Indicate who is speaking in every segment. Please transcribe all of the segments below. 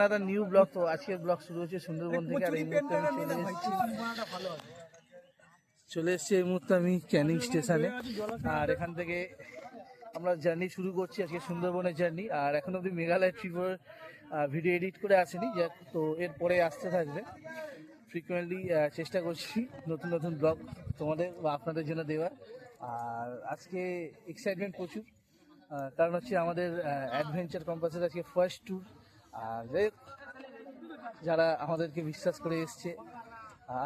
Speaker 1: একটা new blog. তো আজকের ব্লগ শুরু হচ্ছে সুন্দরবন থেকে। আর এই মুহূর্তে আমি চলে এসেছি এই মুহূর্তে আমি ক্যানিং স্টেশনে। আর এখান থেকে আমরা জার্নি শুরু করছি, আজকে সুন্দরবনের জার্নি। আর এখন অব্দি মেঘালয় ট্রিপের ভিডিও এডিট করে আসেনি, তো এরপরে আসতে থাকবে। ফ্রিকুয়েন্টলি চেষ্টা করছি নতুন নতুন ব্লগ তোমাদের বা আপনাদের জন্য দেওয়ার। আর আজকে এক্সাইটমেন্ট প্রচুর, কারণ হচ্ছে আমাদের অ্যাডভেঞ্চার কম্পাসের আজকে ফার্স্ট ট্যুর। আর যারা আমাদেরকে বিশ্বাস করে এসছে,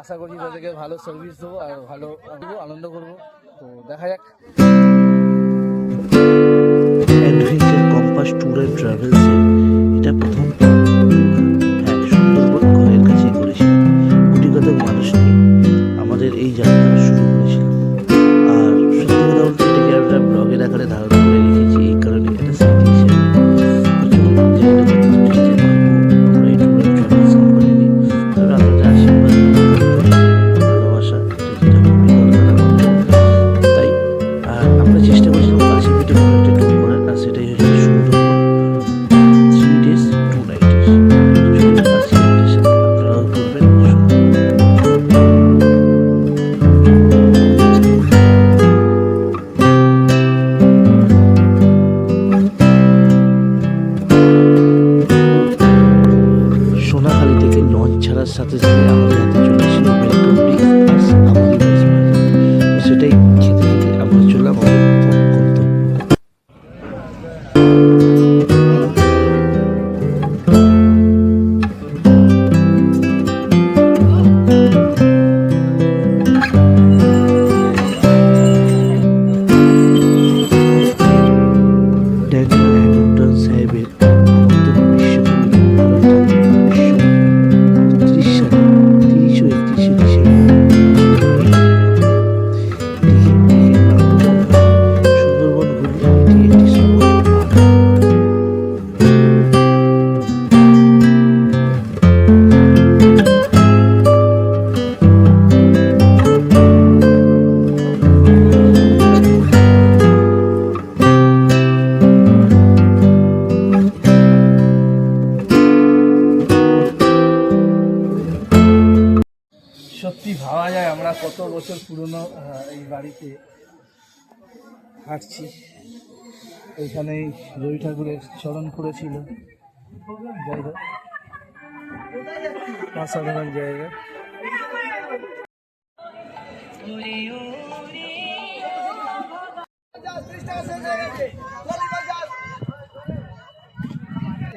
Speaker 1: আশা করছি তাদেরকে ভালো সার্ভিস দেবো আর ভালো আনন্দ করবো। তো দেখা যাক।
Speaker 2: অ্যাডভেঞ্চার কম্পাস ট্যুর অ্যান্ড ট্রাভেলসে এটা প্রথম। হ্যাঁ, সুন্দরবন ঘরের কাছেই করেছিলাম। কোটি কতক মানুষ নিয়ে আমাদের এই যাত্রা শুরু করেছিলাম। আর সত্যি কথা বলতে এটাকে আমরা ব্লগের আকারে ধারণ করে রেখেছি, এই কারণে এটা স্মৃতি হিসেবে। আমরা এই ট্যুর অ্যান্ড ট্রাভেলস কোম্পানি নিই, তবে আপনাদের আশীর্বাদ, ভালোবাসা, এটা যেটা খুবই দরকার আমাদের। তাই আমরা চেষ্টা করেছিলাম কাছে পিঠে কোনো একটা ট্যুর করার, আর সেটাই হচ্ছে সুন্দরবন 3 days 2 nights। চলুন আজকে আমাদের সাথে আপনারাও ঘুরবেন সোনাখালী থেকে লঞ্চ ছাড়ার সাথে সাথে আমাদের হাতে চলে এসেছিল ওয়েলকাম ড্রিঙ্কস আর আমুদি মাছ ভাজা। তো সেটাই খেতে খেতে আমরা চললাম আমাদের প্রথম গন্তব্য। ড্যানিয়েল হ্যামিল্টন সাহেবের আমন্ত্রণ বিশ্বকবি 1932 সালে 30 ও 31 ডিসেম্বর সুন্দরবন ঘুরলে এটি একটি সময়।
Speaker 1: সত্যি ভাবা যায় আমরা কত বছর পুরনো এই বাড়িতে হাঁটছি। এইখানেই রবি ঠাকুরের চরণ পড়েছিল। জায়গা অসাধারণ জায়গা।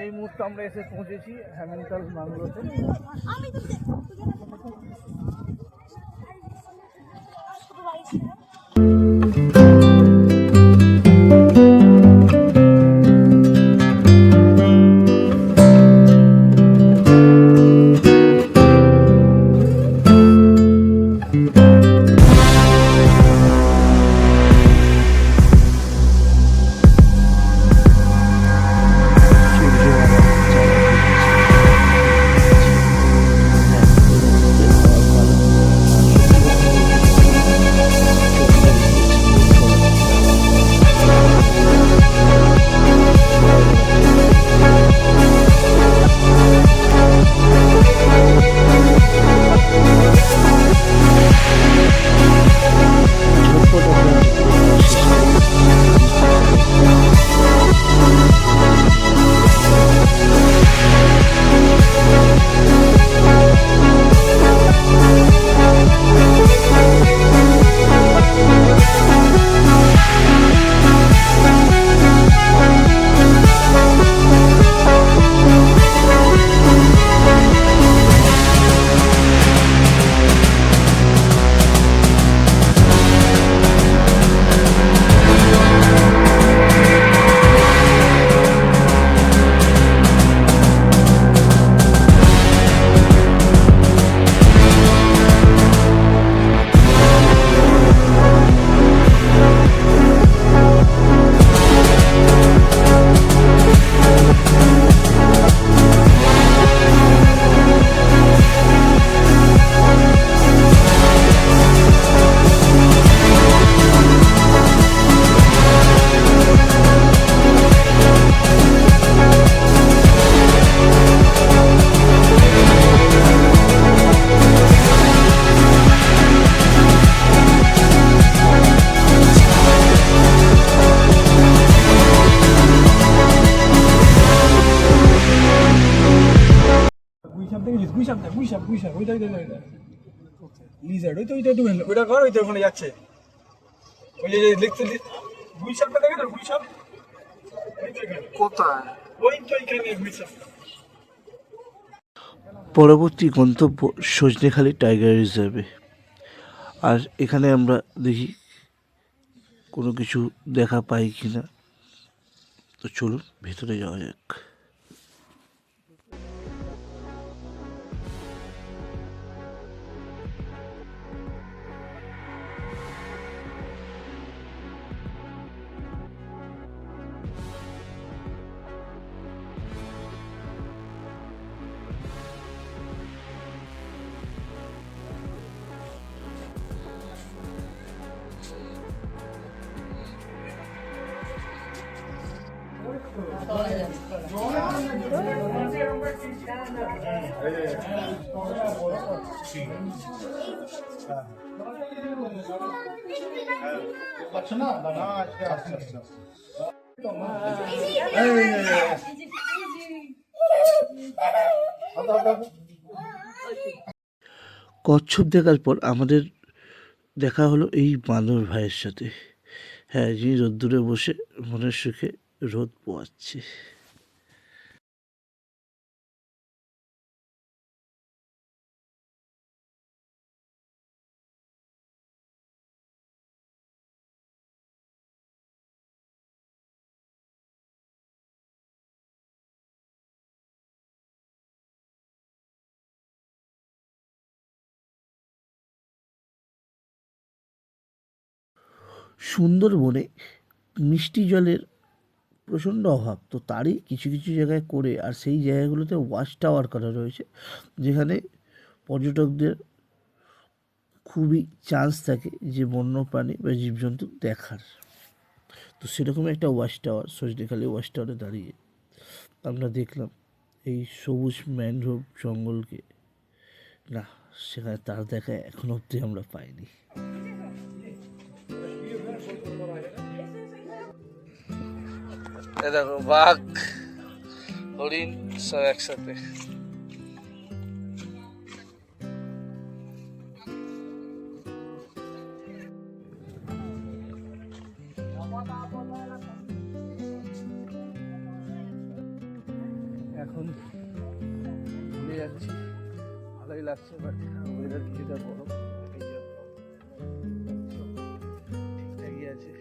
Speaker 1: এই মুহূর্তে আমরা এসে পৌঁছেছি হ্যামিল্টন বাংলোতে।
Speaker 3: গুইসাপ না গুইসাপ ওইটা লিজার্ড ওইটা একটু ওইটা কর ওইটা ওখানে যাচ্ছে ওই যে লিখতে গুইসাপটা দেখে তো গুইসাপ
Speaker 1: কোথায়?
Speaker 3: ওইখানে গুইসাপ।
Speaker 2: পরবর্তী গন্তব্য সজনেখালি টাইগার রিজার্ভে। আর এখানে আমরা দেখি কোনো কিছু দেখা পাই কি না। তো চলুন ভেতরে যাওয়া যাক। কচ্ছপ দেখার পর আমাদের দেখা হলো এই বাঁদর ভাইয়ের সাথে। হ্যাঁ, যিনি রোদ্দুরে বসে মনের সুখে রোদ পোয়াচ্ছে। সুন্দরবনে মিষ্টি জলের প্রচণ্ড অভাব, তো তারই কিছু কিছু জায়গায় করে, আর সেই জায়গাগুলোতে ওয়াচ টাওয়ার করা রয়েছে, যেখানে পর্যটকদের খুবই চান্স থাকে যে বন্যপ্রাণী বা জীবজন্তু দেখার। তো সেরকম একটা ওয়াচ টাওয়ার, সজনেখালি ওয়াচ টাওয়ারে দাঁড়িয়ে আমরা দেখলাম এই সবুজ ম্যানগ্রোভ জঙ্গলকে। না, সেখানে তার দেখা এখন অবধি আমরা পাইনি।
Speaker 1: দেখো বাঘ, হরিণ সব একসাথে। এখন ঘুরে যাচ্ছি, ভালোই লাগছে, বাট ওয়েদার কিছুটা গরম, ঠিকঠাকই আছে।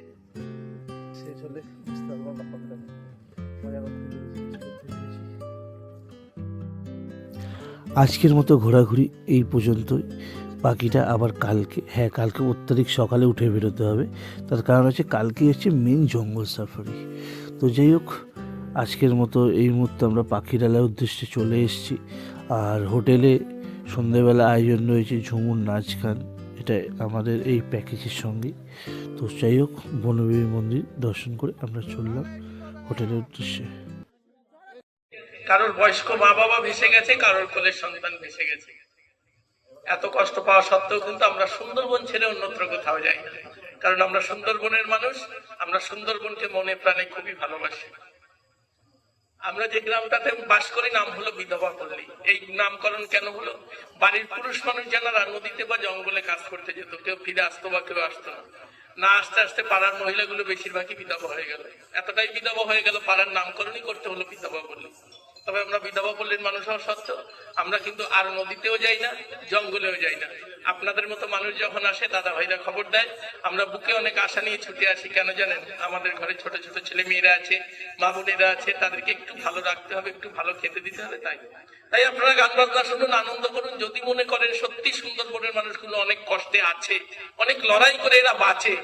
Speaker 1: শেষ হলে বুঝতে পারবো আমরা কতটা মজা করতে পেরেছি।
Speaker 2: আজকের মতো ঘোরাঘুরি এই পর্যন্তই। বাকিটা আবার কালকে। হ্যাঁ, কালকে অত্যাধিক সকালে উঠে বেরোতে হবে, তার কারণ হচ্ছে কালকে হচ্ছে মেন জঙ্গল সাফারি। তো যাই হোক, আজকের মতো এই মুহূর্তে আমরা পাখিরালয়ের উদ্দেশ্যে চলে এসেছি। আর হোটেলে সন্ধ্যেবেলা আয়োজন রয়েছে ঝুমুর নাচ গান, এটা আমাদের এই প্যাকেজের সঙ্গে। তো যাই হোক, বনদেবী মন্দির দর্শন করে আমরা চললাম হোটেলের উদ্দেশ্যে।
Speaker 4: কারোর বয়স্ক মা বাবা ভেসে গেছে, কারোর কোলের সন্তান ভেসে গেছে। এত কষ্ট পাওয়া সত্ত্বেও কিন্তু আমরা সুন্দরবন ছেড়ে অন্যত্র কোথাও যাই না, কারণ আমরা সুন্দরবনের মানুষ। আমরা সুন্দরবনকে মনে প্রাণে খুবই ভালোবাসি। আমরা যে গ্রামটাতে বাস করি নাম হলো বিধবা পল্লী। এই নামকরণ কেন হলো? বাড়ির পুরুষ মানুষ যারা নদীতে বা জঙ্গলে কাজ করতে যেত, কেউ ফিরে আসতো বা কেউ আসতো না। না আসতে আসতে পাড়ার মহিলাগুলো বেশিরভাগই বিধবা হয়ে গেল। এতটাই বিধবা হয়ে গেল, পাড়ার নামকরণই করতে হলো বিধবা পল্লী। তবে আমরা বিধবা পল্লীর মানুষ হওয়া সত্ত্বেও আমরা কিন্তু আর নদীতেও যাই না, জঙ্গলেও যাই না। আপনাদের মতো মানুষ যখন আসে, দাদা ভাইরা খবর দেয়, আমরা বুকে অনেক আশা নিয়ে ছুটে আসি। কেন জানেন? আমাদের ঘরে ছোট ছোট ছেলে মেয়েরা আছে, মা বোনেরা আছে, তাদেরকে একটু ভালো রাখতে হবে, একটু ভালো খেতে দিতে হবে। তাই আপনারা গান বাজনা শুনুন, আনন্দ করুন। যদি মনে করেন সত্যি সুন্দরবনের মানুষগুলো অনেক কষ্টে আছে, অনেক লড়াই করে এরা বাঁচে,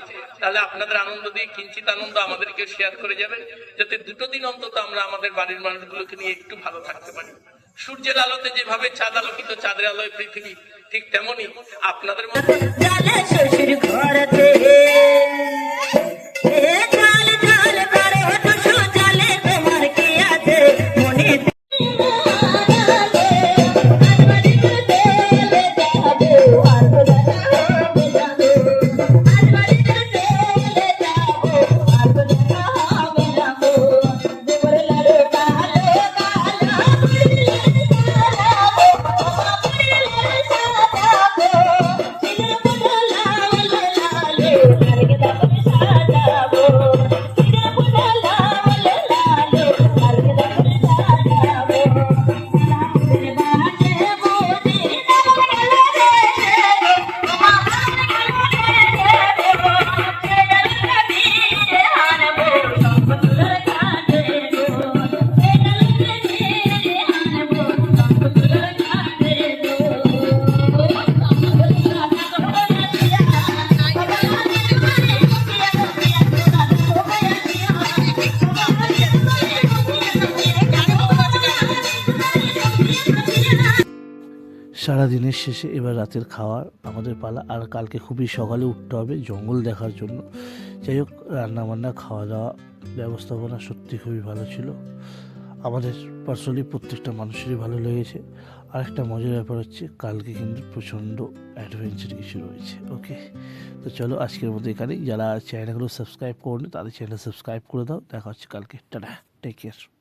Speaker 4: তাহলে আপনাদের আনন্দ দিয়ে কিঞ্চিত আনন্দ আমাদেরকে শেয়ার করে যাবেন, যাতে দুটো দিন অন্তত আমরা আমাদের বাড়ির মানুষগুলোকে নিয়ে একটু ভালো থাকতে পারি। সূর্যের আলোতে যেভাবে চাঁদ আলোকিত, চাঁদের আলোয় পৃথিবী, ঠিক তেমনি আপনাদের মধ্যে
Speaker 2: সারাদিনের শেষে এবার রাতের খাওয়ার আমাদের পালা। আর কালকে খুবই সকালে উঠতে হবে জঙ্গল দেখার জন্য। যাই হোক, রান্নাবান্না খাওয়া দাওয়া ব্যবস্থাপনা সত্যি খুবই ভালো ছিল। আমাদের পার্সোনালি প্রত্যেকটা মানুষেরই ভালো লেগেছে। আর একটা মজার ব্যাপার হচ্ছে কালকে কিন্তু প্রচণ্ড অ্যাডভেঞ্চার কিছু রয়েছে। ওকে, তো চলো আজকের মতো এখানেই। যারা চ্যানেলগুলো সাবস্ক্রাইব করনি তাদের চ্যানেল সাবস্ক্রাইব করে দাও। দেখা হচ্ছে কালকে। Tata, take care.